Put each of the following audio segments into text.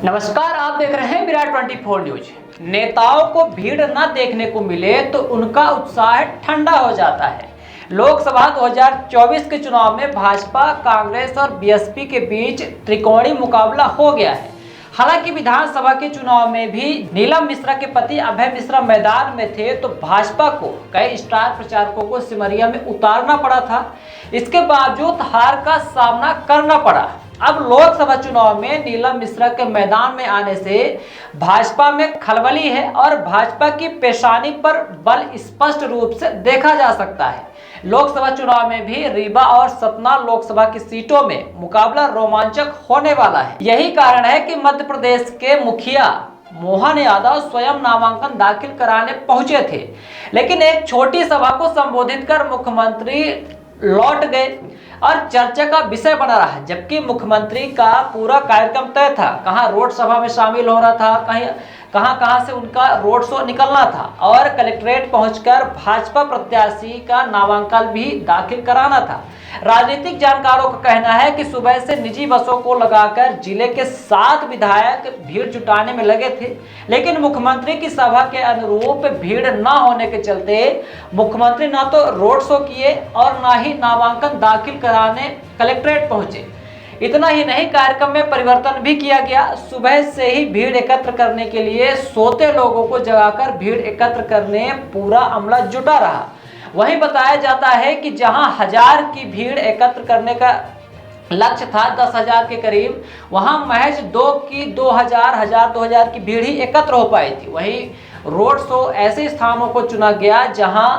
नमस्कार, आप देख रहे हैं विराट 24 न्यूज। नेताओं को भीड़ न देखने को मिले तो उनका उत्साह ठंडा हो जाता है। लोकसभा 2024 के चुनाव में भाजपा, कांग्रेस और बीएसपी के बीच त्रिकोणीय मुकाबला हो गया है। हालांकि विधानसभा के चुनाव में भी नीलम मिश्रा के पति अभय मिश्रा मैदान में थे तो भाजपा को कई स्टार प्रचारकों को सिमरिया में उतारना पड़ा था। इसके बावजूद हार का सामना करना पड़ा। अब लोकसभा चुनाव में नीलम मिश्रा के मैदान में आने से भाजपा में खलबली है और भाजपा की पेशानी पर बल स्पष्ट रूप से देखा जा सकता है। लोकसभा चुनाव में भी रीवा और सतना लोकसभा की सीटों में मुकाबला रोमांचक होने वाला है। यही कारण है कि मध्य प्रदेश के मुखिया मोहन यादव स्वयं नामांकन दाखिल कराने पहुंचे थे, लेकिन एक छोटी सभा को संबोधित कर मुख्यमंत्री लौट गए और चर्चा का विषय बना रहा। जबकि मुख्यमंत्री का पूरा कार्यक्रम तय था, कहां रोड सभा में शामिल हो रहा था, कहां से उनका रोड शो निकलना था और कलेक्ट्रेट पहुंचकर भाजपा प्रत्याशी का नामांकन भी दाखिल कराना था। राजनीतिक जानकारों का कहना है कि सुबह से निजी बसों को लगाकर जिले के 7 विधायक भीड़ जुटाने में लगे थे, लेकिन मुख्यमंत्री की सभा के अनुरूप भीड़ न होने के चलते मुख्यमंत्री न तो रोड शो किए और न ही नामांकन दाखिल कराने कलेक्ट्रेट पहुंचे। इतना ही नहीं, कार्यक्रम में परिवर्तन भी किया गया। सुबह से ही भीड़ एकत्र करने के लिए सोते लोगों को जगाकर भीड़ एकत्र करने पूरा अमला जुटा रहा। वहीं बताया जाता है कि जहां 1000 की भीड़ एकत्र करने का लक्ष्य था 10,000 के करीब, वहां महज 2000 की भीड़ ही एकत्र हो पाई थी। वहीं रोड शो ऐसे स्थानों को चुना गया जहां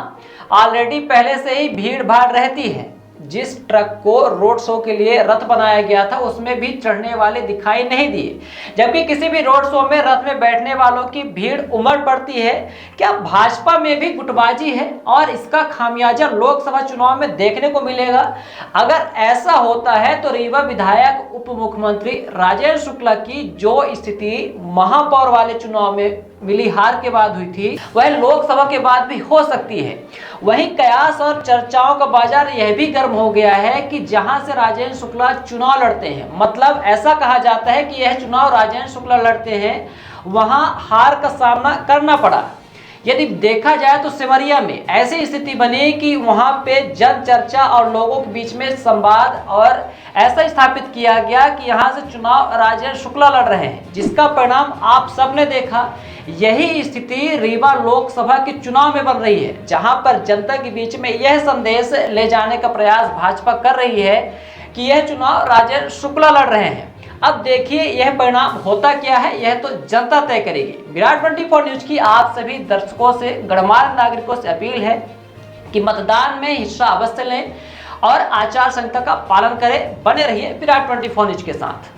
ऑलरेडी पहले से ही भीड़ भाड़ रहती है। जिस ट्रक को रोड शो के लिए रथ बनाया गया था उसमें भी चढ़ने वाले दिखाई नहीं दिए, जबकि किसी भी रोड शो में रथ में बैठने वालों की भीड़ उमड़ पड़ती है। क्या भाजपा में भी गुटबाजी है और इसका खामियाजा लोकसभा चुनाव में देखने को मिलेगा? अगर ऐसा होता है तो रीवा विधायक उप मुख्यमंत्री राजेंद्र शुक्ला की जो स्थिति महापौर वाले चुनाव में मिली हार के बाद हुई थी, वह लोकसभा के बाद भी हो सकती है। वहीं कयास और चर्चाओं का बाजार यह भी गर्म हो गया है कि जहां से राजेंद्र शुक्ला चुनाव लड़ते हैं, मतलब ऐसा कहा जाता है कि यह चुनाव राजेंद्र शुक्ला लड़ते हैं, वहां हार का सामना करना पड़ा। यदि देखा जाए तो सिमरिया में ऐसी स्थिति बनी कि वहां पे जन चर्चा और लोगों के बीच में संवाद और ऐसा स्थापित किया गया कि यहां से चुनाव राजेंद्र शुक्ला लड़ रहे हैं, जिसका परिणाम आप सबने देखा। यही स्थिति रीवा लोकसभा के चुनाव में बन रही है, जहां पर जनता के बीच में यह संदेश ले जाने का प्रयास भाजपा कर रही है कि यह चुनाव राजेंद्र शुक्ला लड़ रहे हैं। अब देखिए यह परिणाम होता क्या है, यह तो जनता तय करेगी। विराट 24 न्यूज की आप सभी दर्शकों से, गणमान्य नागरिकों से अपील है कि मतदान में हिस्सा अवश्य लें और आचार संहिता का पालन करें। बने रहिए विराट 24 न्यूज के साथ।